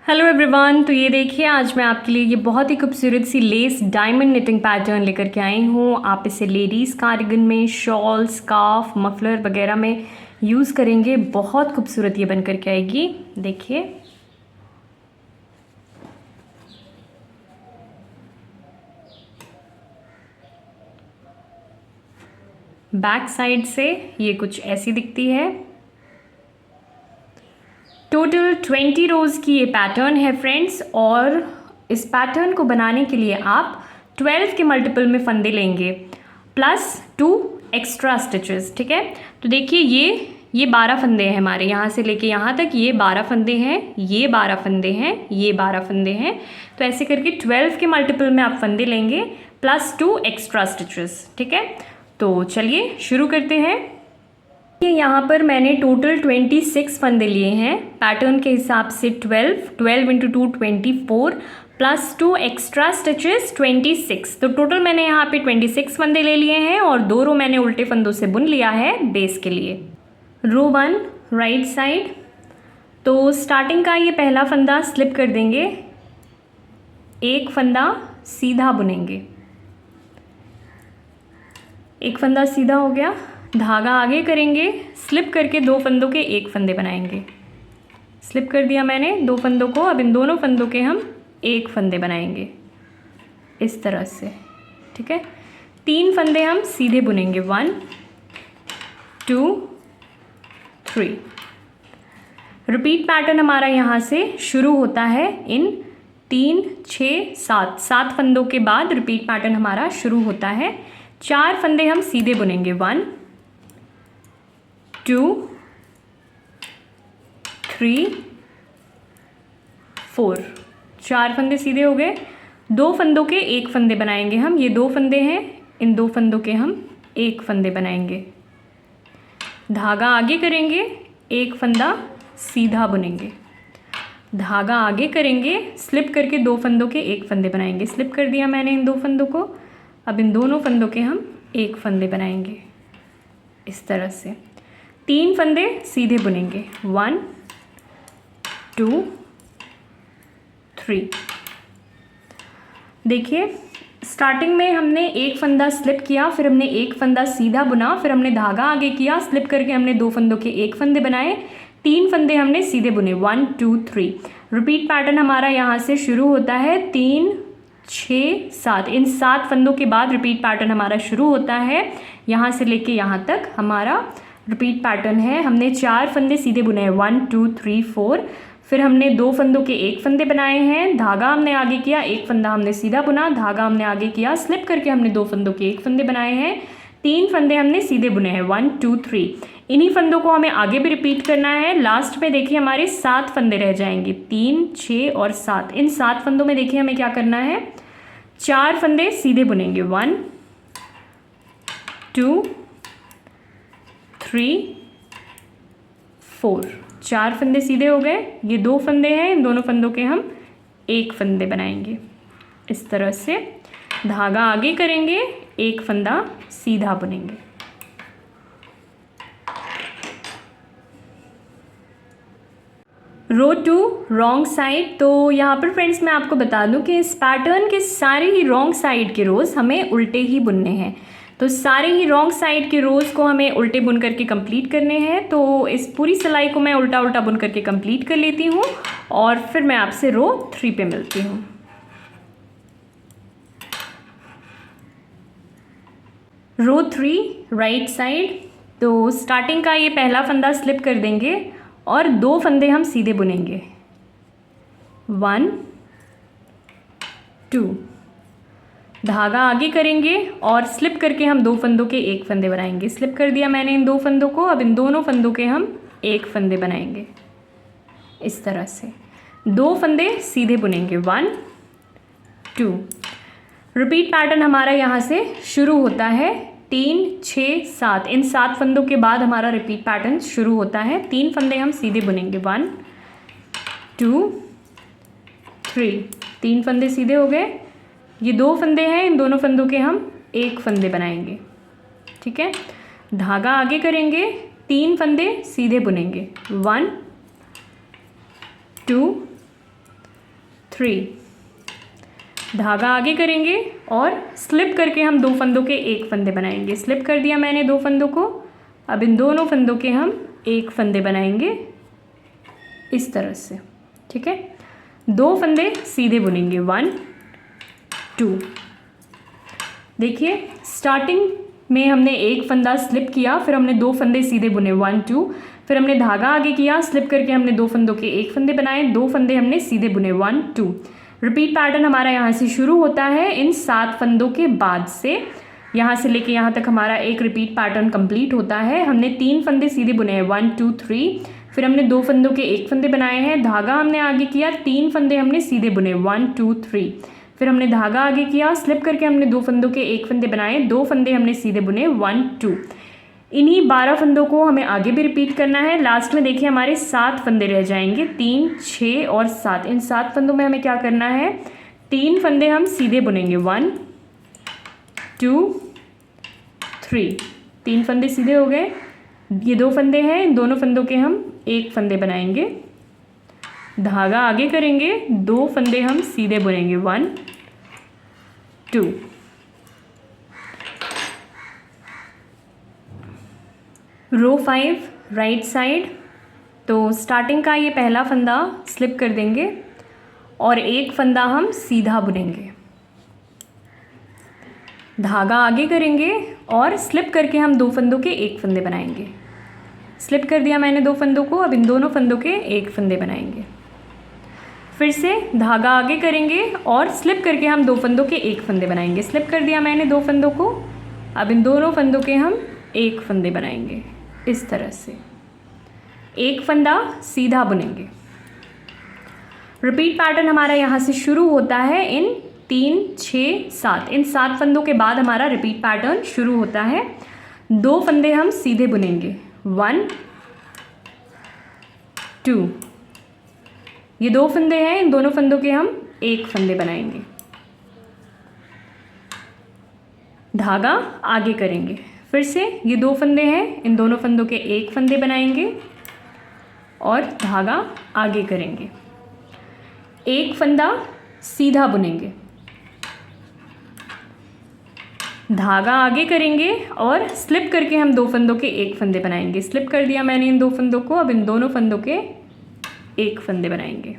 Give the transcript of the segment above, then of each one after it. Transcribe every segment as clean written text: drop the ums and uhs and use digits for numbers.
Hello everyone. तो ये देखिए, आज मैं आपके लिए ये बहुत ही खूबसूरत सी लेस डायमंड निटिंग पैटर्न लेकर के आई हूँ। आप इसे लेडीज़ कार्डिगन में, शॉल, स्कार्फ, मफलर वगैरह में यूज़ करेंगे। बहुत खूबसूरत ये बन कर के आएगी। देखिए, बैक साइड से ये कुछ ऐसी दिखती है। टोटल 20 रोज़ की ये पैटर्न है फ्रेंड्स, और इस पैटर्न को बनाने के लिए आप 12 के मल्टीपल में फंदे लेंगे प्लस 2 एक्स्ट्रा स्टिचेस। ठीक है, तो देखिए ये 12 फंदे हैं हमारे, यहाँ से लेके यहाँ तक ये 12 फंदे हैं, ये 12 फंदे हैं, ये 12 फंदे हैं। तो ऐसे करके 12 के मल्टीपल में आप फंदे लेंगे प्लस 2 एक्स्ट्रा स्टिचेस। ठीक है, तो चलिए शुरू करते हैं। यहाँ पर मैंने टोटल 26 फंदे लिए हैं पैटर्न के हिसाब से। 12 इंटू 2 24 प्लस 2 एक्स्ट्रा स्टिचेस 26। तो टोटल मैंने यहाँ पे 26 फंदे ले लिए हैं और 2 रो मैंने उल्टे फंदों से बुन लिया है बेस के लिए। रो 1 राइट साइड, तो स्टार्टिंग का ये पहला फंदा स्लिप कर देंगे, एक फंदा सीधा बुनेंगे, एक फंदा सीधा हो गया, धागा आगे करेंगे, स्लिप करके 2 फंदों के एक फंदे बनाएंगे। स्लिप कर दिया मैंने 2 फंदों को, अब इन दोनों फंदों के हम एक फंदे बनाएंगे इस तरह से। ठीक है, 3 फंदे हम सीधे बुनेंगे, 1 2 3। रिपीट पैटर्न हमारा यहाँ से शुरू होता है इन 3 6 7 फंदों के बाद रिपीट पैटर्न हमारा शुरू होता है। 4 फंदे हम सीधे बुनेंगे, 1 2 3 4। 4 फंदे सीधे हो गए। 2 फंदों के एक फंदे बनाएंगे हम, ये 2 फंदे हैं, इन 2 फंदों के हम एक फंदे बनाएंगे, धागा आगे करेंगे, एक फंदा सीधा बुनेंगे, धागा आगे करेंगे, स्लिप करके 2 फंदों के एक फंदे बनाएंगे। स्लिप कर दिया मैंने इन 2 फंदों को, अब इन दोनों फंदों के हम एक फंदे बनाएंगे इस तरह से। 3 फंदे सीधे बुनेंगे, 1 2 3। देखिए, स्टार्टिंग में हमने एक फंदा स्लिप किया, फिर हमने एक फंदा सीधा बुना, फिर हमने धागा आगे किया, स्लिप करके हमने 2 फंदों के एक फंदे बनाए, 3 फंदे हमने सीधे बुने, 1 2 3। रिपीट पैटर्न हमारा यहाँ से शुरू होता है 3 6 7। इन 7 फंदों के बाद रिपीट पैटर्न हमारा शुरू होता है। यहाँ से लेके यहाँ तक हमारा रिपीट पैटर्न है। हमने 4 फंदे सीधे बुने हैं, 1 2 3 4। फिर हमने 2 फंदों के एक फंदे बनाए हैं, धागा हमने आगे किया, एक फंदा हमने सीधा बुना, धागा हमने आगे किया, स्लिप करके हमने 2 फंदों के एक फंदे बनाए हैं, 3 फंदे हमने सीधे बुने हैं, 1 2 3। इन्हीं फंदों को हमें आगे भी रिपीट करना है। लास्ट में देखिए हमारे 7 फंदे रह जाएंगे, 3 6 और 7। इन 7 फंदों में देखिए हमें क्या करना है, 4 फंदे सीधे बुनेंगे, 1 2 3 4। 4 फंदे सीधे हो गए। ये 2 फंदे हैं, इन दोनों फंदों के हम एक फंदे बनाएंगे इस तरह से, धागा आगे करेंगे, एक फंदा सीधा बुनेंगे। रो 2 रॉन्ग साइड। तो यहाँ पर फ्रेंड्स मैं आपको बता दूं कि इस पैटर्न के सारे ही रॉन्ग साइड के रोज़ हमें उल्टे ही बुनने हैं। तो सारे ही रॉन्ग साइड के रोज़ को हमें उल्टे बुन करके कंप्लीट करने हैं। तो इस पूरी सिलाई को मैं उल्टा उल्टा बुन करके कंप्लीट कर लेती हूँ और फिर मैं आपसे रो 3 पे मिलती हूँ। रो 3 राइट साइड, तो स्टार्टिंग का ये पहला फंदा स्लिप कर देंगे और 2 फंदे हम सीधे बुनेंगे, 1 2। धागा आगे करेंगे और स्लिप करके हम 2 फंदों के एक फंदे बनाएंगे। स्लिप कर दिया मैंने इन 2 फंदों को, अब इन दोनों फंदों के हम एक फंदे बनाएंगे इस तरह से। 2 फंदे सीधे बुनेंगे, 1 2। रिपीट पैटर्न हमारा यहाँ से शुरू होता है 3 6 7। इन 7 फंदों के बाद हमारा रिपीट पैटर्न शुरू होता है। 3 फंदे हम सीधे बुनेंगे, 1 2 3। 3 फंदे सीधे हो गए। ये 2 फंदे हैं, इन दोनों फंदों के हम एक फंदे बनाएंगे। ठीक है, धागा आगे करेंगे, 3 फंदे सीधे बुनेंगे, 1 2 3, धागा आगे करेंगे और स्लिप करके हम 2 फंदों के एक फंदे बनाएंगे। स्लिप कर दिया मैंने 2 फंदों को, अब इन दोनों फंदों के हम एक फंदे बनाएंगे इस तरह से, ठीक है। 2 फंदे सीधे बुनेंगे, 1 2। देखिए स्टार्टिंग में हमने एक फंदा स्लिप किया, फिर हमने 2 फंदे सीधे बुने 1 2, फिर हमने धागा आगे किया, स्लिप करके हमने 2 फंदों के एक फंदे बनाए, 2 फंदे हमने सीधे बुने 1 2। रिपीट पैटर्न हमारा यहाँ से शुरू होता है इन 7 फंदों के बाद से, यहाँ से लेके यहाँ तक हमारा एक रिपीट पैटर्न कंप्लीट होता है। हमने 3 फंदे सीधे बुने हैं 1 2 3, फिर हमने 2 फंदों के एक फंदे बनाए हैं, धागा हमने आगे किया, 3 फंदे हमने सीधे बुने 1 2 3, फिर हमने धागा आगे किया, स्लिप करके हमने 2 फंदों के एक फंदे बनाए, 2 फंदे हमने सीधे बुने 1 2। इन्हीं 12 फंदों को हमें आगे भी रिपीट करना है। लास्ट में देखिए हमारे 7 फंदे रह जाएंगे, 3 6 और 7। इन 7 फंदों में हमें क्या करना है, 3 फंदे हम सीधे बुनेंगे 1 2 3, 3 फंदे सीधे हो गए। ये 2 फंदे हैं, इन दोनों फंदों के हम एक फंदे बनाएंगे, धागा आगे करेंगे, 2 फंदे हम सीधे बुनेंगे 1 2। रो 5 राइट साइड, तो स्टार्टिंग का ये पहला फंदा स्लिप कर देंगे और एक फंदा हम सीधा बुनेंगे, धागा आगे करेंगे और स्लिप करके हम 2 फंदों के एक फंदे बनाएंगे। स्लिप कर दिया मैंने 2 फंदों को, अब इन दोनों फंदों के एक फंदे बनाएंगे। फिर से धागा आगे करेंगे और स्लिप करके हम 2 फंदों के एक फंदे बनाएंगे। स्लिप कर दिया मैंने 2 फंदों को, अब इन दोनों फंदों के हम एक फंदे बनाएंगे इस तरह से, एक फंदा सीधा बुनेंगे। रिपीट पैटर्न हमारा यहाँ से शुरू होता है इन 3 6 7, इन 7 फंदों के बाद हमारा रिपीट पैटर्न शुरू होता है। 2 फंदे हम सीधे बुनेंगे 1 2, ये 2 फंदे हैं, इन दोनों फंदों के हम एक फंदे बनाएंगे, धागा आगे करेंगे। फिर से ये 2 फंदे हैं, इन दोनों फंदों के एक फंदे बनाएंगे और धागा आगे करेंगे, एक फंदा सीधा बुनेंगे, धागा आगे करेंगे और स्लिप करके हम 2 फंदों के एक फंदे बनाएंगे। स्लिप कर दिया मैंने इन 2 फंदों को, अब इन दोनों फंदों के एक फंदे बनाएंगे।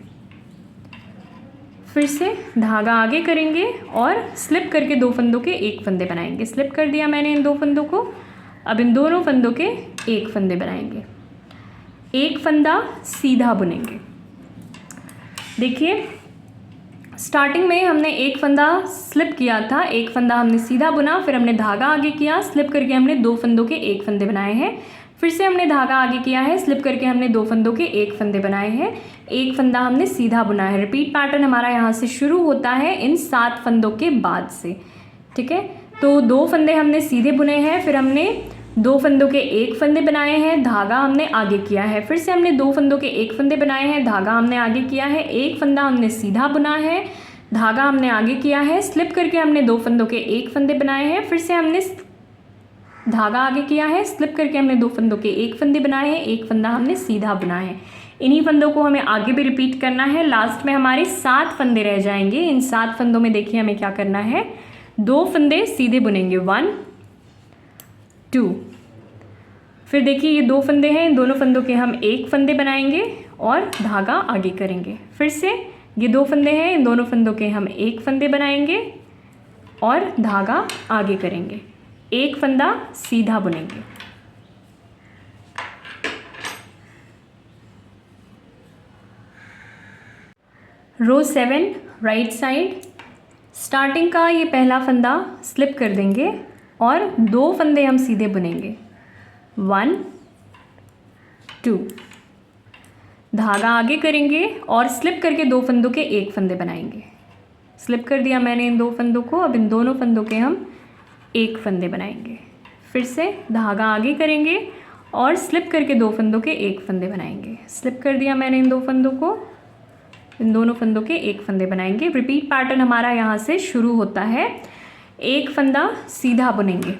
फिर से धागा आगे करेंगे और स्लिप करके 2 फंदों के एक फंदे बनाएंगे। स्लिप कर दिया मैंने इन 2 फंदों को, अब इन दोनों फंदों के एक फंदे बनाएंगे, एक फंदा सीधा बुनेंगे। देखिए स्टार्टिंग में हमने एक फंदा स्लिप किया था, एक फंदा हमने सीधा बुना, फिर हमने धागा आगे किया, स्लिप करके हमने 2 फंदों के एक फंदे बनाए हैं। फिर से हमने धागा आगे किया है, स्लिप करके हमने 2 फंदों के एक फंदे बनाए हैं, एक फंदा हमने सीधा बुना है। रिपीट पैटर्न हमारा यहाँ से शुरू होता है इन 7 फंदों के बाद से, ठीक है। तो 2 फंदे हमने सीधे बुने हैं, फिर हमने 2 फंदों के एक फंदे बनाए हैं, धागा हमने आगे किया है। फिर से हमने 2 फंदों के एक फंदे बनाए हैं, धागा हमने आगे किया है, एक फंदा हमने सीधा बुना है, धागा हमने आगे किया है, स्लिप करके हमने 2 फंदों के एक फंदे बनाए हैं। फिर से हमने धागा आगे किया है, स्लिप करके हमने 2 फंदों के एक फंदे बनाए हैं, एक फंदा हमने सीधा बुना है। इन्हीं फंदों को हमें आगे भी रिपीट करना है। लास्ट में हमारे 7 फंदे रह जाएंगे। इन 7 फंदों में देखिए हमें क्या करना है, 2 फंदे सीधे बुनेंगे 1 2, फिर देखिए ये 2 फंदे हैं, इन दोनों फंदों के हम एक फंदे बनाएंगे और धागा आगे करेंगे। फिर से ये 2 फंदे हैं, इन दोनों फंदों के हम एक फंदे बनाएंगे और धागा आगे करेंगे, एक फंदा सीधा बुनेंगे। रो 7 राइट साइड, स्टार्टिंग का ये पहला फंदा स्लिप कर देंगे और 2 फंदे हम सीधे बुनेंगे 1 2, धागा आगे करेंगे और स्लिप करके 2 फंदों के एक फंदे बनाएंगे। स्लिप कर दिया मैंने इन 2 फंदों को, अब इन दोनों फंदों के हम एक फंदे बनाएंगे। फिर से धागा आगे करेंगे और स्लिप करके 2 फंदों के एक फंदे बनाएंगे। स्लिप कर दिया मैंने इन 2 फंदों को, इन दोनों फंदों के एक फंदे बनाएंगे। रिपीट पैटर्न हमारा यहाँ से शुरू होता है, एक फंदा सीधा बुनेंगे,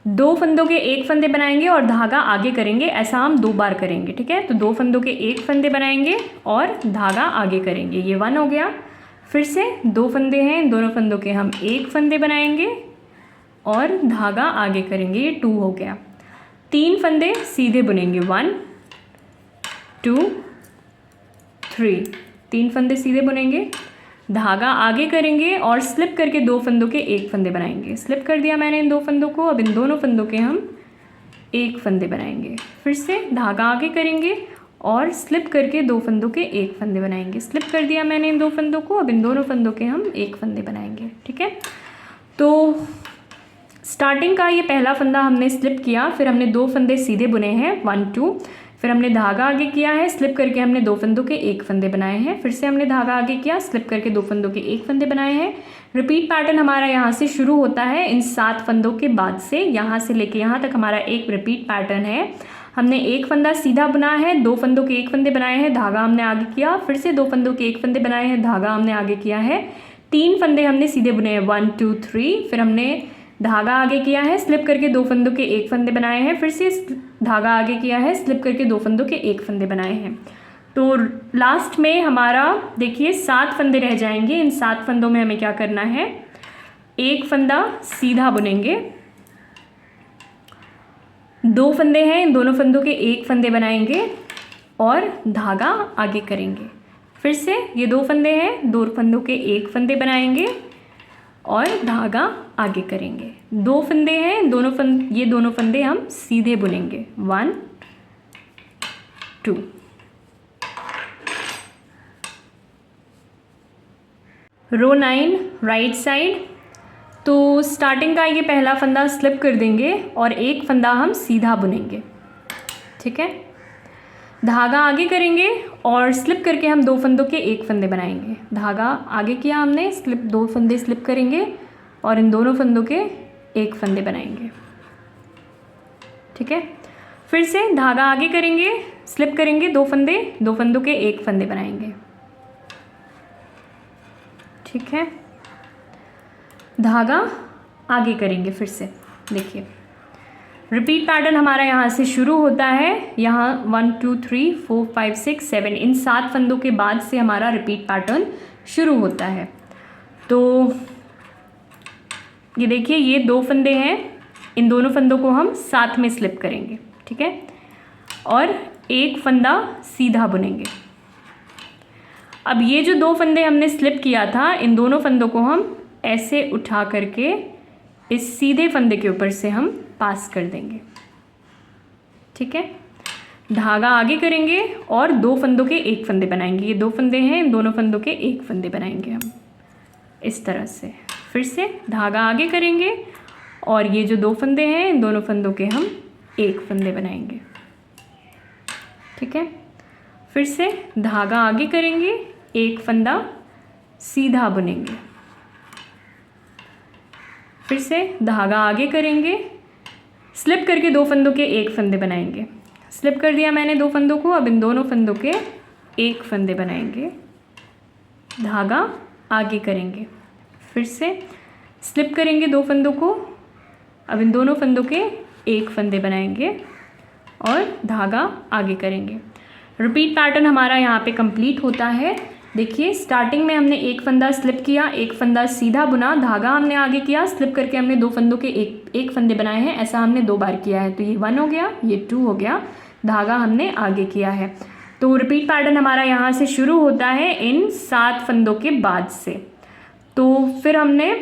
2 फंदों के 1 फंदे बनाएंगे और धागा आगे करेंगे, ऐसा हम 2 बार करेंगे। ठीक है, तो 2 फंदों के 1 फंदे बनाएंगे और धागा आगे करेंगे, ये 1 हो गया। फिर से 2 फंदे हैं, इन दोनों फंदों के हम 1 फंदे बनाएंगे और धागा आगे करेंगे, ये 2 हो गया। 3 फंदे सीधे बुनेंगे, 1 2 3, 3 फंदे सीधे बुनेंगे, धागा आगे करेंगे और स्लिप करके 2 फंदों के 1 फंदे बनाएंगे। स्लिप कर दिया मैंने इन 2 फंदों को, अब इन दोनों फंदों के हम 1 फंदे बनाएंगे। फिर से धागा आगे करेंगे और स्लिप करके 2 फंदों के 1 फंदे बनाएंगे। स्लिप कर दिया मैंने इन 2 फंदों को, अब इन दोनों फंदों के हम 1 फंदे बनाएंगे। ठीक है, तो स्टार्टिंग का ये पहला फंदा हमने स्लिप किया, फिर हमने 2 फंदे सीधे बुने हैं 1 2, फिर हमने धागा आगे किया है, स्लिप करके हमने 2 फंदों के 1 फंदे बनाए हैं। फिर से हमने धागा आगे किया, स्लिप करके 2 फंदों के 1 फंदे बनाए हैं। रिपीट पैटर्न हमारा यहाँ से शुरू होता है इन 7 फंदों के बाद से, यहाँ से लेके यहाँ तक हमारा एक रिपीट पैटर्न है। हमने 1 फंदा सीधा बुना है, 2 फंदों के 1 फंदे बनाए हैं, धागा हमने आगे किया, फिर से 2 फंदों के 1 फंदे बनाए हैं, धागा हमने आगे किया है। 3 फंदे हमने सीधे बुने हैं 1 2 3, फिर हमने धागा आगे किया है, स्लिप करके 2 फंदों के 1 फंदे बनाए हैं, फिर से धागा आगे किया है, स्लिप करके 2 फंदों के 1 फंदे बनाए हैं। तो लास्ट में हमारा देखिए 7 फंदे रह जाएंगे। इन 7 फंदों में हमें क्या करना है, 1 फंदा सीधा बुनेंगे, 2 फंदे हैं, इन दोनों फंदों के 1 फंदे बनाएंगे और धागा आगे करेंगे। फिर से ये 2 फंदे हैं, 2 फंदों के 1 फंदे बनाएंगे और धागा आगे करेंगे। 2 फंदे हैं, ये दोनों फंदे हम सीधे बुनेंगे 1 2। रो 9 राइट साइड। तो स्टार्टिंग का ये पहला फंदा स्लिप कर देंगे और 1 फंदा हम सीधा बुनेंगे। ठीक है, धागा आगे करेंगे और स्लिप करके हम 2 फंदों के 1 फंदे बनाएंगे। धागा आगे किया हमने, स्लिप 2 फंदे स्लिप करेंगे और इन दोनों फंदों के 1 फंदे बनाएंगे। ठीक है, फिर से धागा आगे करेंगे, स्लिप करेंगे 2 फंदे, 2 फंदों के 1 फंदे बनाएंगे। ठीक है, धागा आगे करेंगे। फिर से देखिए रिपीट पैटर्न हमारा यहाँ से शुरू होता है, यहाँ 1 2 3 4 5 6 7, इन 7 फंदों के बाद से हमारा रिपीट पैटर्न शुरू होता है। तो ये देखिए ये 2 फंदे हैं, इन दोनों फंदों को हम साथ में स्लिप करेंगे। ठीक है, और 1 फंदा सीधा बुनेंगे। अब ये जो 2 फंदे हमने स्लिप किया था, इन दोनों फंदों को हम ऐसे उठा करके इस सीधे फंदे के ऊपर से हम पास कर देंगे। ठीक है, धागा आगे करेंगे और 2 फंदों के 1 फंदे बनाएंगे। ये 2 फंदे हैं, इन दोनों फंदों के 1 फंदे बनाएंगे हम इस तरह से। फिर से धागा आगे करेंगे और ये जो 2 फंदे हैं, इन दोनों फंदों के हम 1 फंदे बनाएंगे। ठीक है, फिर से धागा आगे करेंगे, 1 फंदा सीधा बुनेंगे। फिर से धागा आगे करेंगे, स्लिप करके 2 फंदों के 1 फंदे बनाएंगे। स्लिप कर दिया मैंने 2 फंदों को, अब इन दोनों फंदों के 1 फंदे बनाएंगे, धागा आगे करेंगे। फिर से स्लिप करेंगे 2 फंदों को, अब इन दोनों फंदों के 1 फंदे बनाएंगे और धागा आगे करेंगे। रिपीट पैटर्न हमारा यहाँ पे कंप्लीट होता है। देखिए स्टार्टिंग में हमने 1 फंदा स्लिप किया, 1 फंदा सीधा बुना, धागा हमने आगे किया, स्लिप करके हमने 2 फंदों के 1 फंदे बनाए हैं। ऐसा हमने 2 बार किया है। तो ये 1 हो गया, ये 2 हो गया, धागा हमने आगे किया है। तो रिपीट पैटर्न हमारा यहाँ से शुरू होता है इन 7 फंदों के बाद से। तो फिर हमने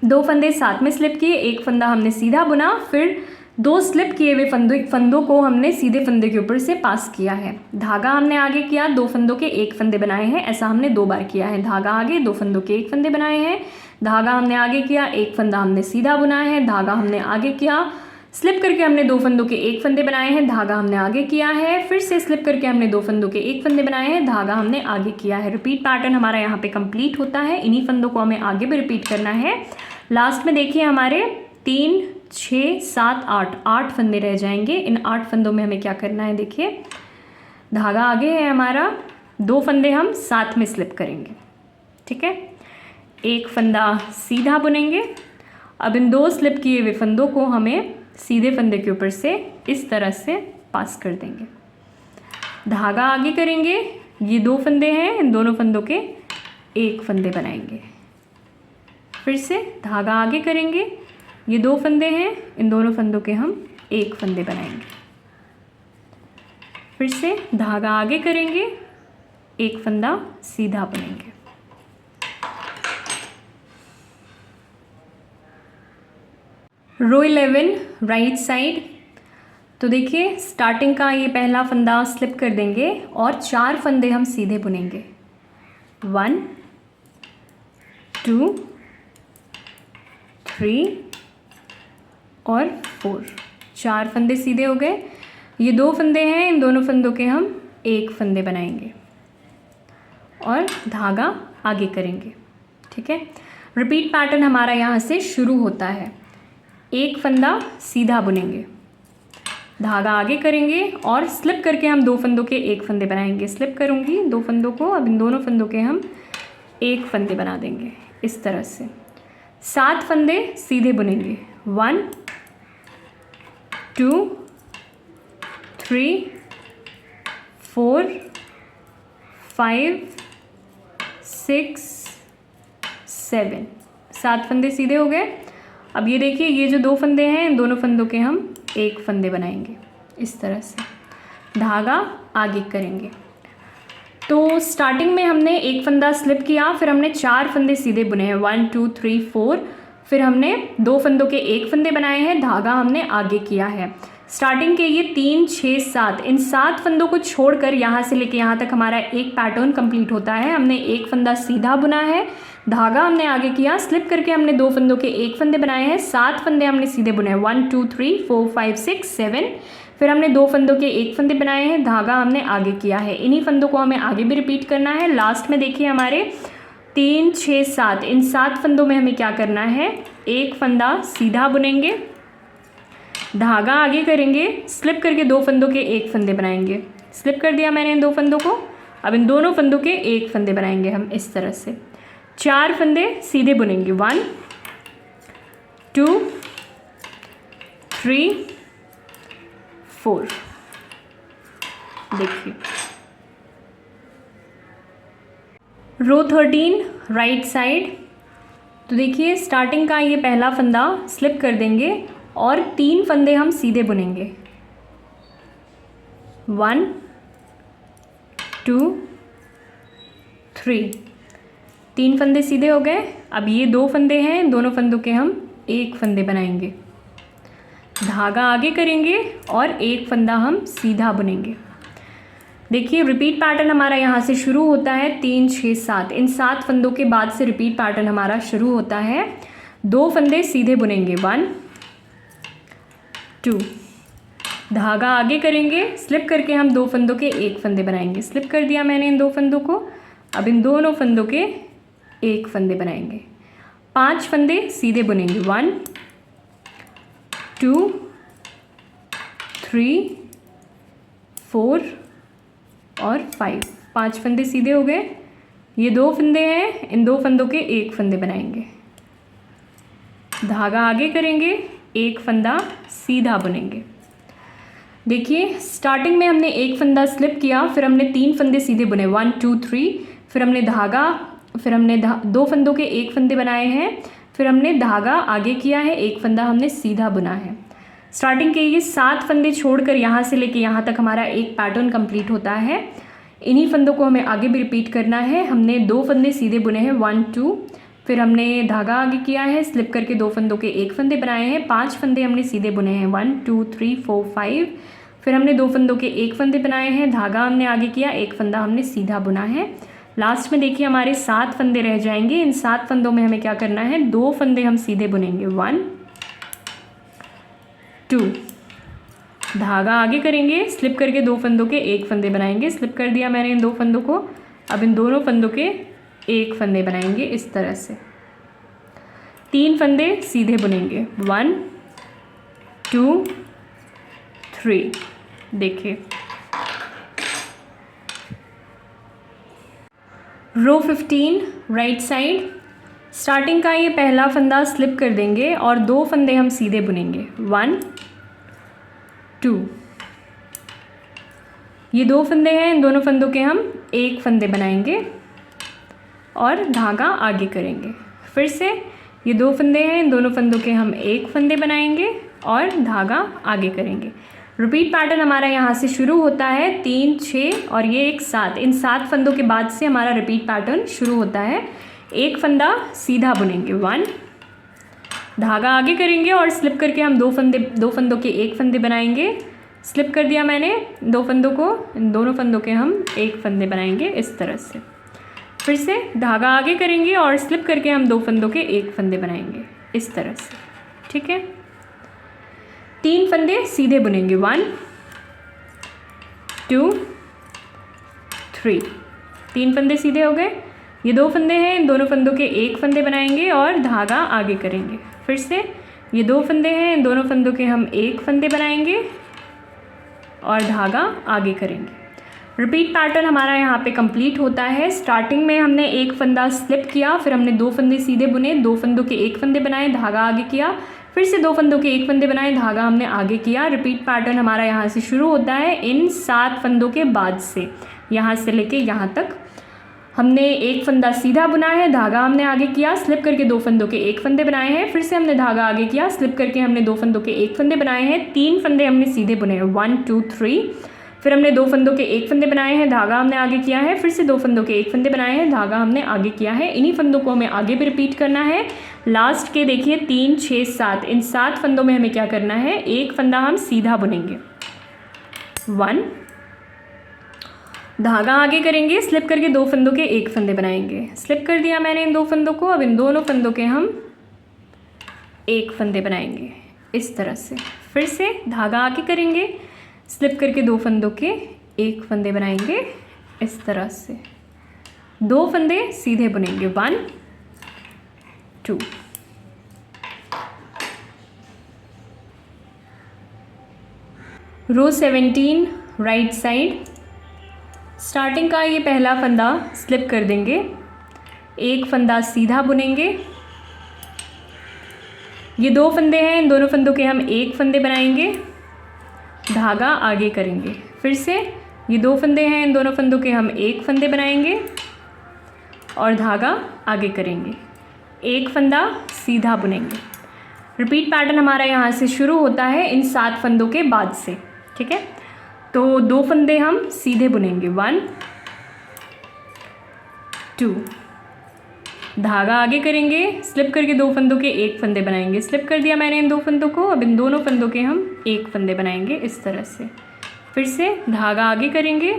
2 फंदे साथ में स्लिप किए, 1 फंदा हमने सीधा बुना, फिर 2 स्लिप किए हुए फंदों को हमने सीधे फंदे के ऊपर से पास किया है। धागा हमने आगे किया, 2 फंदों के 1 फंदे बनाए हैं। ऐसा हमने 2 बार किया है। धागा आगे, 2 फंदों के 1 फंदे बनाए हैं, धागा हमने आगे किया, 1 फंदा हमने सीधा बुनाया है, धागा हमने आगे किया, स्लिप करके हमने 2 फंदों के 1 फंदे बनाए हैं, धागा हमने आगे किया है, फिर से स्लिप करके हमने 2 फंदों के 1 फंदे बनाए हैं, धागा हमने आगे किया है। रिपीट पैटर्न हमारा यहाँ पे कंप्लीट होता है। इन्हीं फंदों को हमें आगे भी रिपीट करना है। लास्ट में देखिए हमारे 3 6 7 8 फंदे रह जाएंगे। इन 8 फंदों में हमें क्या करना है, देखिए धागा आगे है हमारा, 2 फंदे हम साथ में स्लिप करेंगे। ठीक है, 1 फंदा सीधा बुनेंगे अब इन 2 स्लिप किए हुए फंदों को हमें सीधे फंदे के ऊपर से इस तरह से पास कर देंगे। धागा आगे करेंगे, ये 2 फंदे हैं, इन दोनों फंदों के 1 फंदे बनाएंगे। फिर से धागा आगे करेंगे, ये 2 फंदे हैं, इन दोनों फंदों के हम 1 फंदे बनाएंगे। फिर से धागा आगे करेंगे, 1 फंदा सीधा बुनेंगे। रो 11 राइट साइड। तो देखिए स्टार्टिंग का ये पहला फंदा स्लिप कर देंगे और 4 फंदे हम सीधे बुनेंगे। 1 2 3 और 4, 4 फंदे सीधे हो गए। ये 2 फंदे हैं, इन दोनों फंदों के हम 1 फंदे बनाएंगे और धागा आगे करेंगे। ठीक है, रिपीट पैटर्न हमारा यहाँ से शुरू होता है। 1 फंदा सीधा बुनेंगे, धागा आगे करेंगे और स्लिप करके हम 2 फंदों के 1 फंदे बनाएंगे। स्लिप करूँगी 2 फंदों को, अब इन दोनों फंदों के हम 1 फंदे बना देंगे इस तरह से। 7 फंदे सीधे बुनेंगे। 1 2 3 4 5 6 7, 7 फंदे सीधे हो गए। अब ये देखिए ये जो 2 फंदे हैं, इन दोनों फंदों के हम 1 फंदे बनाएंगे इस तरह से। धागा आगे करेंगे। तो स्टार्टिंग में हमने 1 फंदा स्लिप किया, फिर हमने 4 फंदे सीधे बुने हैं। 1 2 3 4, फिर हमने 2 फंदों के 1 फंदे बनाए हैं, धागा हमने आगे किया है। स्टार्टिंग के ये 3 6 7, इन 7 फंदों को छोड़कर यहाँ से लेके यहाँ तक हमारा एक पैटर्न कंप्लीट होता है। हमने 1 फंदा सीधा बुना है, धागा हमने आगे किया, स्लिप करके हमने 2 फंदों के 1 फंदे बनाए हैं। 7 फंदे हमने सीधे बुने हैं। 1 2 3 4 5 6 7, फिर हमने 2 फंदों के 1 फंदे बनाए हैं, धागा हमने आगे किया है। इन्हीं फंदों को हमें आगे भी रिपीट करना है। लास्ट में देखिए हमारे 3 6 7, इन 7 फंदों में हमें क्या करना है, 1 फंदा सीधा बुनेंगे, धागा आगे करेंगे, स्लिप करके 2 फंदों के 1 फंदे बनाएंगे। स्लिप कर दिया मैंने इन 2 फंदों को, अब इन दोनों फंदों के 1 फंदे बनाएंगे हम इस तरह से। 4 फंदे सीधे बुनेंगे। 1 2 3 4, देखिए। रो 13 राइट साइड। तो देखिए स्टार्टिंग का ये पहला फंदा स्लिप कर देंगे और 3 फंदे हम सीधे बुनेंगे। 1 2 3, 3 फंदे सीधे हो गए। अब ये 2 फंदे हैं, दोनों फंदों के हम 1 फंदे बनाएंगे, धागा आगे करेंगे और 1 फंदा हम सीधा बुनेंगे। देखिए रिपीट पैटर्न हमारा यहाँ से शुरू होता है। 3 6 7, इन 7 फंदों के बाद से रिपीट पैटर्न हमारा शुरू होता है। 2 फंदे सीधे बुनेंगे। 1 2, धागा आगे करेंगे, स्लिप करके हम 2 फंदों के 1 फंदे बनाएंगे। स्लिप कर दिया मैंने इन 2 फंदों को, अब इन दोनों फंदों के 1 फंदे बनाएंगे। 5 फंदे सीधे बुनेंगे। 1 2 3 4 और 5, 5 फंदे सीधे हो गए। ये 2 फंदे हैं, इन 2 फंदों के 1 फंदे बनाएंगे, धागा आगे करेंगे, 1 फंदा सीधा बुनेंगे। देखिए स्टार्टिंग में हमने 1 फंदा स्लिप किया, फिर हमने 3 फंदे सीधे बुने। 1 2 3, फिर हमने धागा, फिर हमने 2 फंदों के 1 फंदे बनाए हैं, फिर हमने धागा आगे किया है, 1 फंदा हमने सीधा बुना है। स्टार्टिंग के ये 7 फंदे छोड़कर यहाँ से लेके यहाँ तक हमारा एक पैटर्न कंप्लीट होता है। इन्हीं फंदों को हमें आगे भी रिपीट करना है। हमने 2 फंदे सीधे बुने हैं। 1 2, फिर हमने धागा आगे किया है, स्लिप करके 2 फंदों के 1 फंदे बनाए हैं। 5 फंदे हमने सीधे बुने हैं। 1 2 3 4 5, फिर हमने 2 फंदों के 1 फंदे बनाए हैं, धागा हमने आगे किया, 1 फंदा हमने सीधा बुना है। लास्ट में देखिए हमारे 7 फंदे रह जाएंगे। इन 7 फंदों में हमें क्या करना है, 2 फंदे हम सीधे बुनेंगे। 1 2, धागा आगे करेंगे, स्लिप करके 2 फंदों के 1 फंदे बनाएंगे। स्लिप कर दिया मैंने इन 2 फंदों को, अब इन दोनों फंदों के 1 फंदे बनाएंगे इस तरह से। 3 फंदे सीधे बुनेंगे। 1 2 3, देखिए। रो 15 राइट साइड। स्टार्टिंग का ये पहला फंदा स्लिप कर देंगे और 2 फंदे हम सीधे बुनेंगे, 1 2। ये 2 फंदे हैं, इन दोनों फंदों के हम 1 फंदे बनाएंगे और धागा आगे करेंगे। फिर से ये 2 फंदे हैं, इन दोनों फंदों के हम 1 फंदे बनाएंगे और धागा आगे करेंगे। रिपीट पैटर्न हमारा यहाँ से शुरू होता है, 3 6 और ये एक 7। इन 7 फंदों के बाद से हमारा रिपीट पैटर्न शुरू होता है। 1 फंदा सीधा बुनेंगे, 1, धागा आगे करेंगे और स्लिप करके हम 2 फंदों के 1 फंदे बनाएंगे। स्लिप कर दिया मैंने 2 फंदों को, इन दोनों फंदों के हम 1 फंदे बनाएंगे इस तरह से। फिर से धागा आगे करेंगे और स्लिप करके हम 2 फंदों के 1 फंदे बनाएंगे इस तरह से, ठीक है। 3 फंदे सीधे बुनेंगे, 1 2 3। 3 फंदे सीधे हो गए। ये 2 फंदे हैं, इन दोनों फंदों के 1 फंदे बनाएंगे और धागा आगे करेंगे। फिर से ये 2 फंदे हैं, इन दोनों फंदों के हम 1 फंदे बनाएंगे और धागा आगे करेंगे। रिपीट पैटर्न हमारा यहाँ पे कंप्लीट होता है। स्टार्टिंग में हमने 1 फंदा स्लिप किया, फिर हमने 2 फंदे सीधे बुने, 2 फंदों के 1 फंदे बनाए, धागा आगे किया, फिर से 2 फंदों के 1 फंदे बनाए, धागा हमने आगे किया। रिपीट पैटर्न हमारा यहाँ से शुरू होता है इन 7 फंदों के बाद से, यहाँ से लेके यहाँ तक। हमने 1 फंदा सीधा बुना है, धागा हमने आगे किया, स्लिप करके 2 फंदों के 1 फंदे बनाए हैं, फिर से हमने धागा आगे किया, स्लिप करके हमने 2 फंदों के 1 फंदे बनाए हैं। 3 फंदे हमने सीधे बुने हैं, 1 2 3। फिर हमने 2 फंदों के 1 फंदे बनाए हैं, धागा हमने आगे किया है, फिर से 2 फंदों के 1 फंदे बनाए हैं, धागा हमने आगे किया है। इन्हीं फंदों को हमें आगे भी रिपीट करना है। लास्ट के देखिए 3 6 7, इन 7 फंदों में हमें क्या करना है, 1 फंदा हम सीधा बुनेंगे, 1, धागा आगे करेंगे, स्लिप करके 2 फंदों के 1 फंदे बनाएंगे। स्लिप कर दिया मैंने इन 2 फंदों को। अब इन दोनों फंदों के हम 1 फंदे बनाएंगे इस तरह से। फिर से धागा आगे करेंगे, स्लिप करके 2 फंदों के 1 फंदे बनाएंगे इस तरह से। 2 फंदे सीधे बुनेंगे, 1 2। रो 17 राइट साइड। स्टार्टिंग का ये पहला फंदा स्लिप कर देंगे, 1 फंदा सीधा बुनेंगे। ये 2 फंदे हैं, इन दोनों फंदों के हम 1 फंदे बनाएंगे, धागा आगे करेंगे। फिर से ये 2 फंदे हैं, इन दोनों फंदों के हम 1 फंदे बनाएंगे और धागा आगे करेंगे। 1 फंदा सीधा बुनेंगे। रिपीट पैटर्न हमारा यहाँ से शुरू होता है इन 7 फंदों के बाद से, ठीक है। तो 2 फंदे हम सीधे बुनेंगे, 1 2, धागा आगे करेंगे, स्लिप करके 2 फंदों के 1 फंदे बनाएंगे। स्लिप कर दिया मैंने इन 2 फंदों को। अब इन दोनों फंदों के हम 1 फंदे बनाएंगे इस तरह से। फिर से धागा आगे करेंगे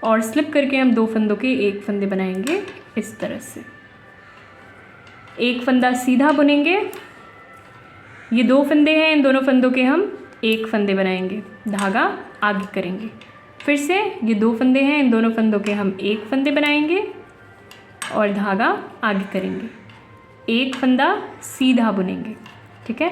और स्लिप करके हम 2 फंदों के 1 फंदे बनाएंगे इस तरह से। 1 फंदा सीधा बुनेंगे। ये 2 फंदे हैं, इन दोनों फंदों के हम 1 फंदे बनाएंगे, धागा आगे करेंगे। फिर से ये 2 फंदे हैं, इन दोनों फंदों के हम 1 फंदे बनाएंगे और धागा आगे करेंगे। 1 फंदा सीधा बुनेंगे, ठीक है।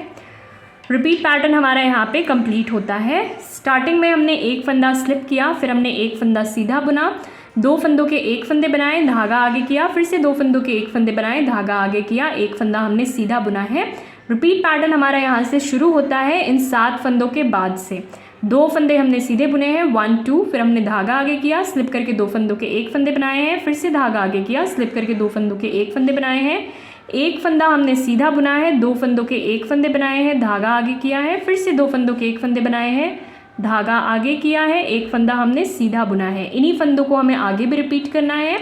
रिपीट पैटर्न हमारा यहाँ पे कंप्लीट होता है। स्टार्टिंग में हमने 1 फंदा स्लिप किया, फिर हमने 1 फंदा सीधा बुना, 2 फंदों के 1 फंदे बनाए, धागा आगे किया, फिर से 2 फंदों के 1 फंदे बनाए, धागा आगे किया, 1 फंदा हमने सीधा बुना है। रिपीट पैटर्न हमारा यहाँ से शुरू होता है इन 7 फंदों के बाद से। 2 फंदे हमने सीधे बुने हैं, 1 2, फिर हमने धागा आगे किया, स्लिप करके 2 फंदों के 1 फंदे बनाए हैं, फिर से धागा आगे किया, स्लिप करके 2 फंदों के 1 फंदे बनाए हैं। 1 फंदा हमने सीधा बुना है, 2 फंदों के 1 फंदे बनाए हैं, धागा आगे किया है, फिर से 2 फंदों के 1 फंदे बनाए हैं, धागा आगे किया है, 1 फंदा हमने सीधा बुना है। इन्हीं फंदों को हमें आगे भी रिपीट करना है।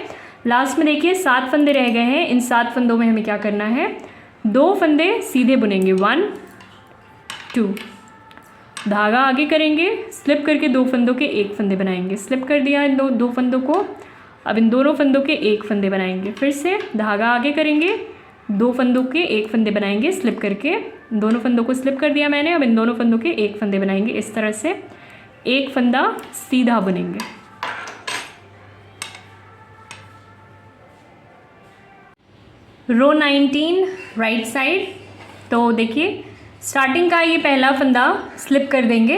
लास्ट में देखिए 7 फंदे रह गए हैं। इन 7 फंदों में हमें क्या करना है, 2 फंदे सीधे बुनेंगे, 1 2, धागा आगे करेंगे, स्लिप करके 2 फंदों के 1 फंदे बनाएंगे। स्लिप कर दिया इन 2 फंदों को। अब इन दोनों फंदों के 1 फंदे बनाएंगे। फिर से धागा आगे करेंगे, 2 फंदों के 1 फंदे बनाएंगे, स्लिप करके दोनों फंदों को स्लिप कर दिया मैंने। अब इन दोनों फंदों के 1 फंदे बनाएंगे इस तरह से। 1 फंदा सीधा बुनेंगे। रो 19 राइट साइड। तो देखिए स्टार्टिंग का ये पहला फंदा स्लिप कर देंगे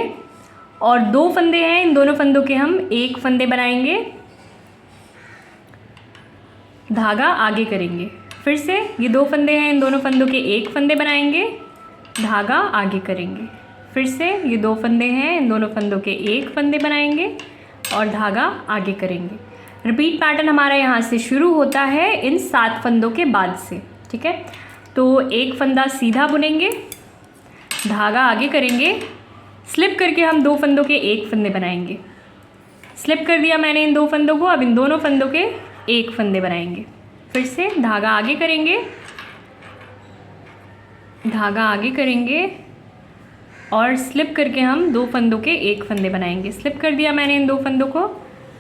और 2 फंदे हैं, इन दोनों फंदों के हम 1 फंदे बनाएंगे, धागा आगे करेंगे। फिर से ये 2 फंदे हैं, इन दोनों फंदों के 1 फंदे बनाएंगे, धागा आगे करेंगे। फिर से ये 2 फंदे हैं, इन दोनों फंदों के 1 फंदे बनाएंगे और धागा आगे करेंगे। रिपीट पैटर्न हमारा यहाँ से शुरू होता है इन 7 फंदों के बाद से, ठीक है। तो 1 फंदा सीधा बुनेंगे, धागा आगे करेंगे, स्लिप करके हम 2 फंदों के 1 फंदे बनाएंगे। स्लिप कर दिया मैंने इन 2 फंदों को, अब इन दोनों फंदों के 1 फंदे बनाएंगे। फिर से धागा आगे करेंगे, धागा आगे करेंगे और स्लिप करके हम 2 फंदों के 1 फंदे बनाएंगे। स्लिप कर दिया मैंने इन 2 फंदों को,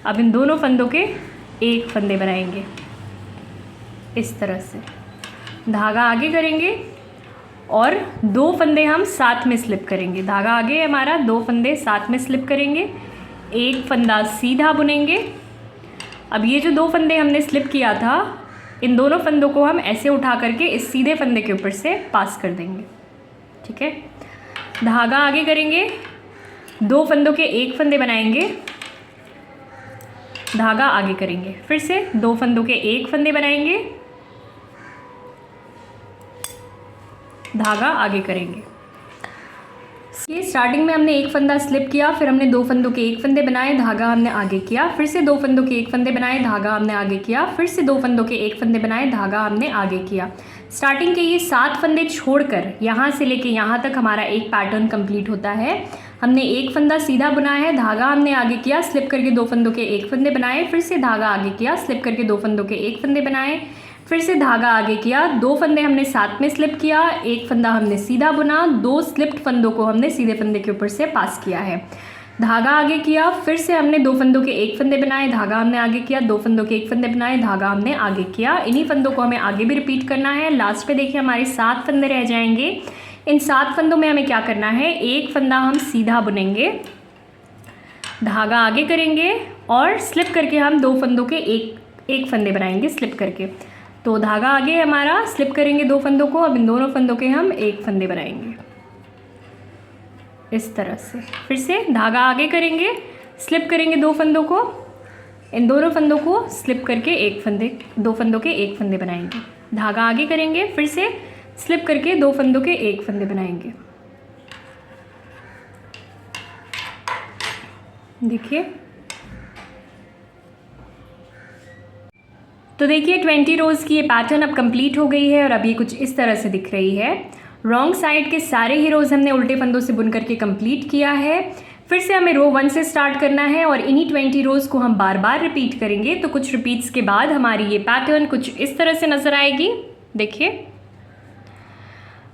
अब इन दोनों फंदों के 1 फंदे बनाएंगे इस तरह से। धागा आगे करेंगे और 2 फंदे हम साथ में स्लिप करेंगे। धागा आगे है हमारा, 2 फंदे साथ में स्लिप करेंगे, 1 फंदा सीधा बुनेंगे। अब ये जो 2 फंदे हमने स्लिप किया था, इन दोनों फंदों को हम ऐसे उठा करके इस सीधे फंदे के ऊपर से पास कर देंगे, ठीक है। धागा आगे करेंगे, 2 फंदों के 1 फंदे बनाएंगे, धागा आगे करेंगे। फिर से 2 फंदों के 1 फंदे बनाएंगे, धागा आगे करेंगे। ये स्टार्टिंग में हमने 1 फंदा स्लिप किया, फिर हमने 2 फंदों के 1 फंदे बनाए, धागा हमने आगे किया, फिर से 2 फंदों के 1 फंदे बनाए, धागा हमने आगे किया, फिर से 2 फंदों के 1 फंदे बनाए, धागा हमने आगे किया। स्टार्टिंग के ये 7 फंदे छोड़कर यहाँ से लेके यहाँ तक हमारा एक पैटर्न कंप्लीट होता है। हमने 1 फंदा सीधा बुना है, धागा हमने आगे किया, स्लिप करके 2 फंदों के 1 फंदे बनाए, फिर से धागा आगे किया, स्लिप करके 2 फंदों के 1 फंदे बनाए, फिर से धागा आगे किया, 2 फंदे हमने साथ में स्लिप किया, 1 फंदा हमने सीधा बुना, 2 स्लिप्ड फंदों को हमने सीधे फंदे के ऊपर से पास किया है। धागा आगे किया, फिर से हमने 2 फंदों के 1 फंदे बनाए, धागा हमने आगे किया, 2 फंदों के 1 फंदे बनाए, धागा हमने आगे किया। इन्हीं फंदों को हमें आगे भी रिपीट करना है। लास्ट पे देखिए हमारे 7 फंदे रह जाएंगे। इन 7 फंदों में हमें क्या करना है, 1 फंदा हम सीधा बुनेंगे, धागा आगे करेंगे और स्लिप करके हम 2 फंदों के एक फंदे बनाएंगे स्लिप करके। तो धागा आगे हमारा, स्लिप करेंगे 2 फंदों को, अब इन दोनों फंदों के हम 1 फंदे बनाएंगे इस तरह से। फिर से धागा आगे करेंगे, स्लिप करेंगे 2 फंदों को, इन दोनों फंदों को स्लिप करके 2 फंदों के 1 फंदे बनाएंगे। धागा आगे करेंगे, फिर से स्लिप करके 2 फंदों के 1 फंदे बनाएंगे। देखिए, तो देखिए 20 रोज़ की ये पैटर्न अब कंप्लीट हो गई है और अब ये कुछ इस तरह से दिख रही है। रॉन्ग साइड के सारे ही रोज़ हमने उल्टे फंदों से बुन करके कंप्लीट किया है। फिर से हमें रो 1 से स्टार्ट करना है और इन्हीं 20 रोज़ को हम बार बार रिपीट करेंगे। तो कुछ रिपीट्स के बाद हमारी ये पैटर्न कुछ इस तरह से नज़र आएगी। देखिए,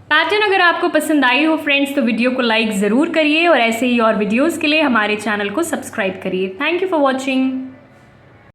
पैटर्न अगर आपको पसंद आई हो फ्रेंड्स तो वीडियो को लाइक ज़रूर करिए और ऐसे ही और वीडियोज़ के लिए हमारे चैनल को सब्सक्राइब करिए। Thank you for watching.